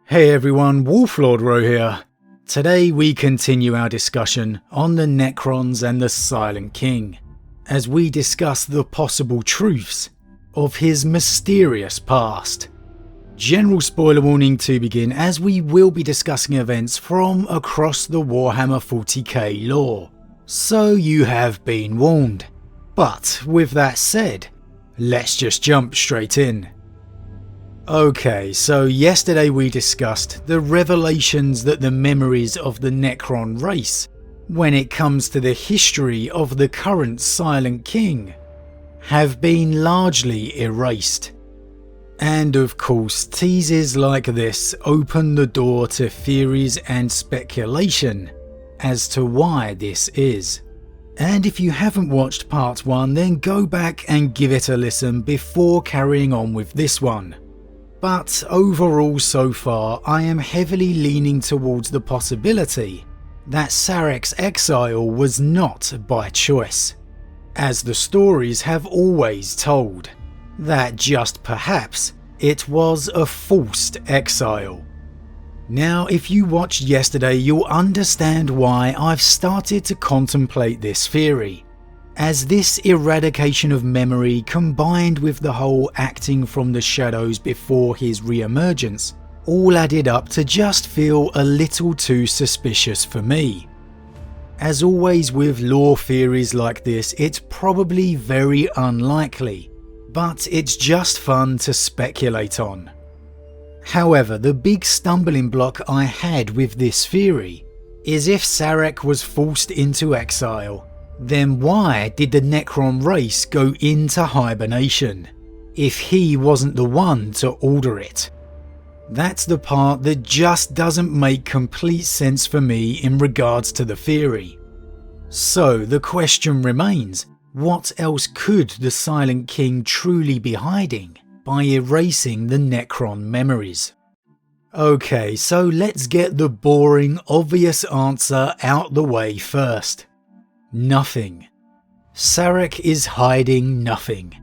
Hey everyone, Wolf Lord Rho here. Today we continue our discussion on the Necrons and the Silent King, as we discuss the possible truths of his mysterious past. General spoiler warning to begin, as we will be discussing events from across the Warhammer 40k lore, so you have been warned. But with that said, let's just jump straight in. Okay, so yesterday we discussed the revelations that the memories of the Necron race, when it comes to the history of the current Silent King, have been largely erased. And of course, teases like this open the door to theories and speculation as to why this is. And if you haven't watched part 1, then go back and give it a listen before carrying on with this one. But overall so far, I am heavily leaning towards the possibility that Sarekh's exile was not by choice, as the stories have always told, that just perhaps it was a forced exile. Now, if you watched yesterday, you'll understand why I've started to contemplate this theory, as this eradication of memory combined with the whole acting from the shadows before his re-emergence all added up to just feel a little too suspicious for me. As always with lore theories like this, it's probably very unlikely, but it's just fun to speculate on. However, the big stumbling block I had with this theory is if Szarekh was forced into exile, then why did the Necron race go into hibernation, if he wasn't the one to order it? That's the part that just doesn't make complete sense for me in regards to the theory. So the question remains, what else could the Silent King truly be hiding by erasing the Necron memories? Okay, so let's get the boring, obvious answer out the way first. Nothing. Szarekh is hiding nothing.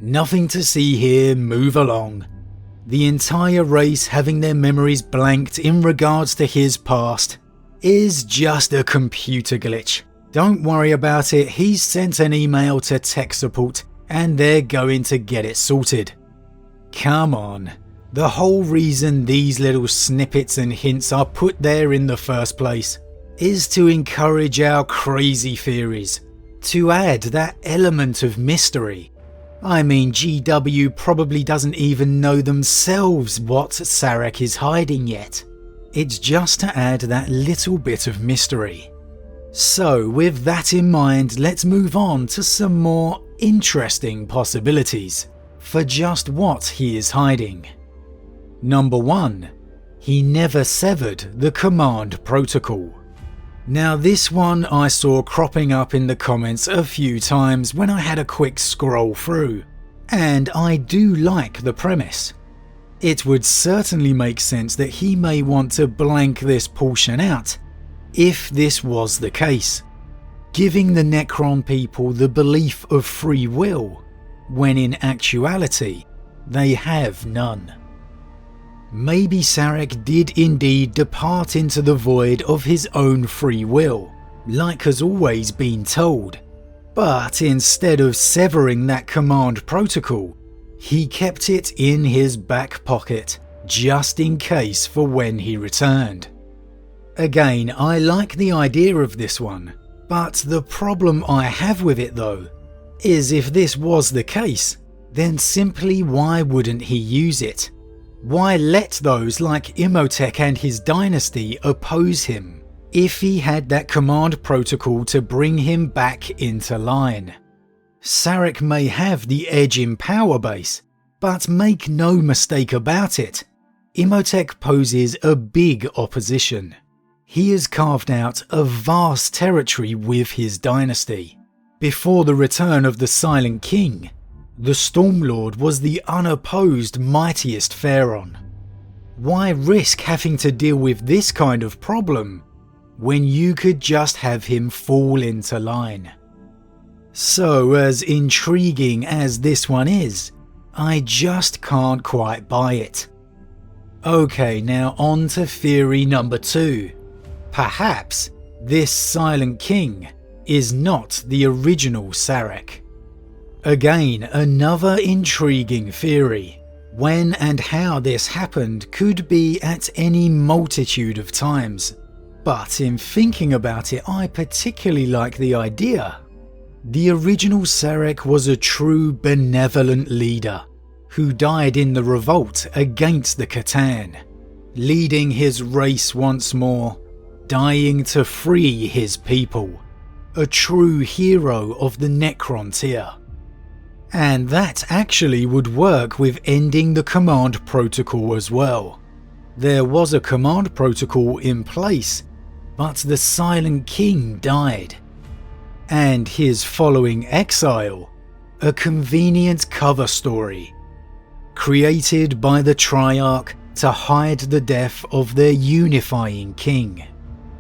Nothing to see here, move along. The entire race having their memories blanked in regards to his past is just a computer glitch. Don't worry about it, he's sent an email to tech support and they're going to get it sorted. Come on. The whole reason these little snippets and hints are put there in the first place is to encourage our crazy theories, to add that element of mystery. I mean, GW probably doesn't even know themselves what Szarekh is hiding yet. It's just to add that little bit of mystery. So with that in mind, let's move on to some more interesting possibilities for just what he is hiding. Number 1. He never severed the command protocol. Now this one I saw cropping up in the comments a few times when I had a quick scroll through, and I do like the premise. It would certainly make sense that he may want to blank this portion out, if this was the case, giving the Necron people the belief of free will, when in actuality they have none. Maybe Szarekh did indeed depart into the void of his own free will, like has always been told, but instead of severing that command protocol, he kept it in his back pocket, just in case for when he returned. Again, I like the idea of this one, but the problem I have with it though, is if this was the case, then simply why wouldn't he use it? Why let those like Imhotep and his dynasty oppose him, if he had that command protocol to bring him back into line? Szarekh may have the edge in power base, but make no mistake about it, Imhotep poses a big opposition. He has carved out a vast territory with his dynasty. Before the return of the Silent King, the Stormlord was the unopposed mightiest pharaoh. Why risk having to deal with this kind of problem when you could just have him fall into line? So as intriguing as this one is, I just can't quite buy it. Okay, now on to theory number 2. Perhaps this Silent King is not the original Szarekh. Again, another intriguing theory. When and how this happened could be at any multitude of times, but in thinking about it, I particularly like the idea. The original Szarekh was a true benevolent leader who died in the revolt against the C'tan, leading his race once more, dying to free his people, a true hero of the Necron tier. And that actually would work with ending the command protocol as well. There was a command protocol in place, but the Silent King died. And his following exile, a convenient cover story, created by the Triarch to hide the death of their unifying king,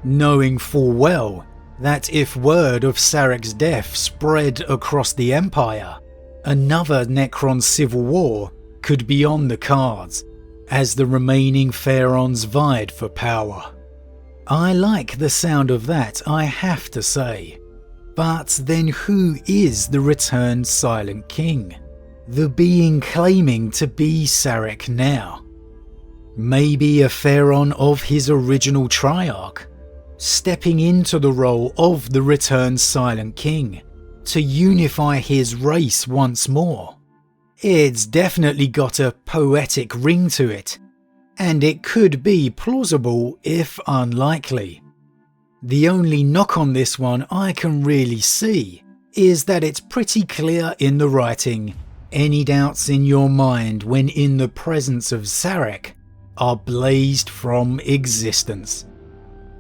knowing full well that if word of Sarekh's death spread across the Empire, another Necron civil war could be on the cards, as the remaining Pharaons vied for power. I like the sound of that, I have to say. But then who is the returned Silent King? The being claiming to be Szarekh now? Maybe a Pharaon of his original Triarch, stepping into the role of the returned Silent King to unify his race once more. It's definitely got a poetic ring to it, and it could be plausible if unlikely. The only knock on this one I can really see is that it's pretty clear in the writing any doubts in your mind when in the presence of Szarekh are blazed from existence.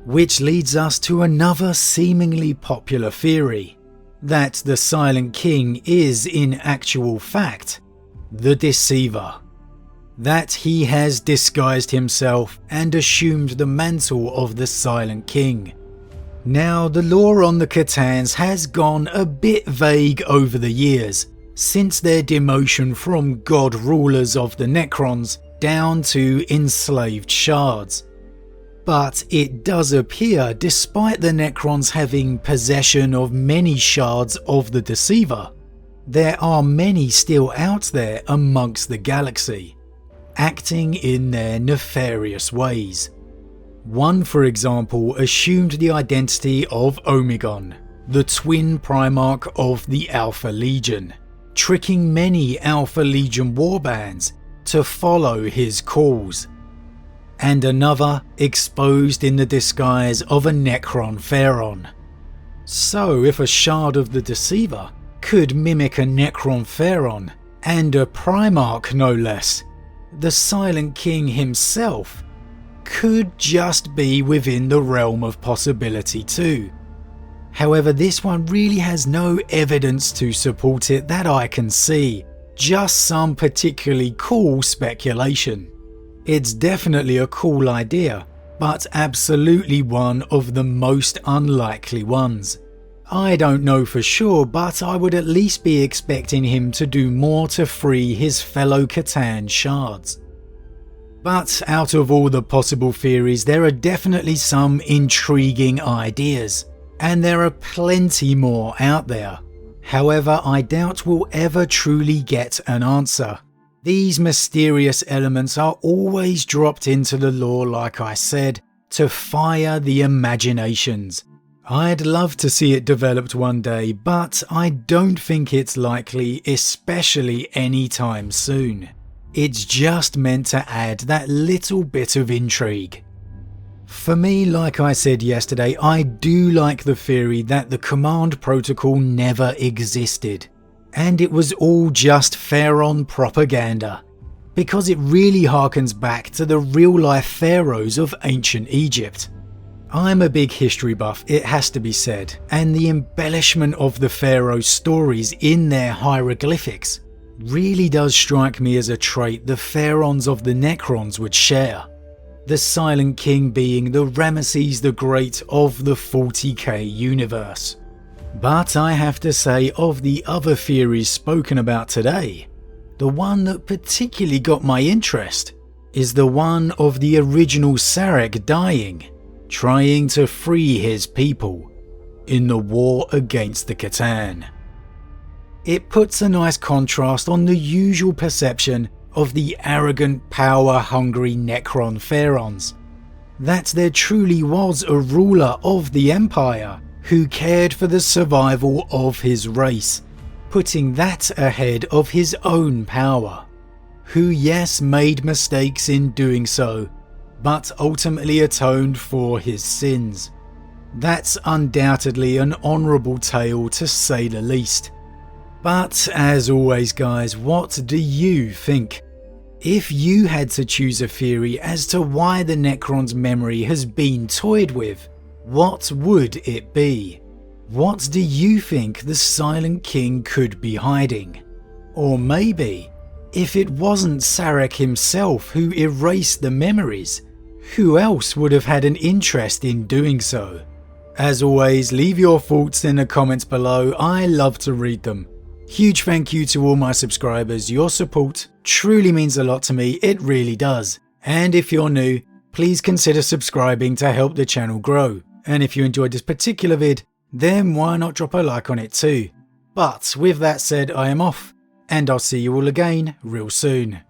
Which leads us to another seemingly popular theory, that the Silent King is in actual fact the Deceiver. That he has disguised himself and assumed the mantle of the Silent King. Now, the lore on the C'tans has gone a bit vague over the years, since their demotion from god rulers of the Necrons down to enslaved shards. But it does appear, despite the Necrons having possession of many shards of the Deceiver, there are many still out there amongst the galaxy, acting in their nefarious ways. One, for example, assumed the identity of Omegon, the twin Primarch of the Alpha Legion, tricking many Alpha Legion warbands to follow his calls. And another exposed in the disguise of a Necron Pharaon. So if a shard of the Deceiver could mimic a Necron Pharaon, and a Primarch no less, the Silent King himself could just be within the realm of possibility too. However, this one really has no evidence to support it that I can see, just some particularly cool speculation. It's definitely a cool idea, but absolutely one of the most unlikely ones. I don't know for sure, but I would at least be expecting him to do more to free his fellow C'tan shards. But out of all the possible theories, there are definitely some intriguing ideas, and there are plenty more out there. However, I doubt we'll ever truly get an answer. These mysterious elements are always dropped into the lore, like I said, to fire the imaginations. I'd love to see it developed one day, but I don't think it's likely, especially anytime soon. It's just meant to add that little bit of intrigue. For me, like I said yesterday, I do like the theory that the command protocol never existed, and it was all just Pharaon propaganda, because it really harkens back to the real-life pharaohs of ancient Egypt. I'm a big history buff, it has to be said, and the embellishment of the pharaohs' stories in their hieroglyphics really does strike me as a trait the pharaons of the Necrons would share. The Silent King being the Ramesses the Great of the 40k universe. But I have to say, of the other theories spoken about today, the one that particularly got my interest is the one of the original Szarekh dying, trying to free his people in the war against the C'tan. It puts a nice contrast on the usual perception of the arrogant, power-hungry Necron pharaohs, that there truly was a ruler of the Empire who cared for the survival of his race, putting that ahead of his own power, who yes made mistakes in doing so, but ultimately atoned for his sins. That's undoubtedly an honourable tale to say the least. But as always guys, what do you think? If you had to choose a theory as to why the Necrons' memory has been toyed with, what would it be? What do you think the Silent King could be hiding? Or maybe, if it wasn't Szarekh himself who erased the memories, who else would have had an interest in doing so? As always, leave your thoughts in the comments below, I love to read them. Huge thank you to all my subscribers, your support truly means a lot to me, it really does. And if you're new, please consider subscribing to help the channel grow. And if you enjoyed this particular vid, then why not drop a like on it too. But with that said, I am off, and I'll see you all again real soon.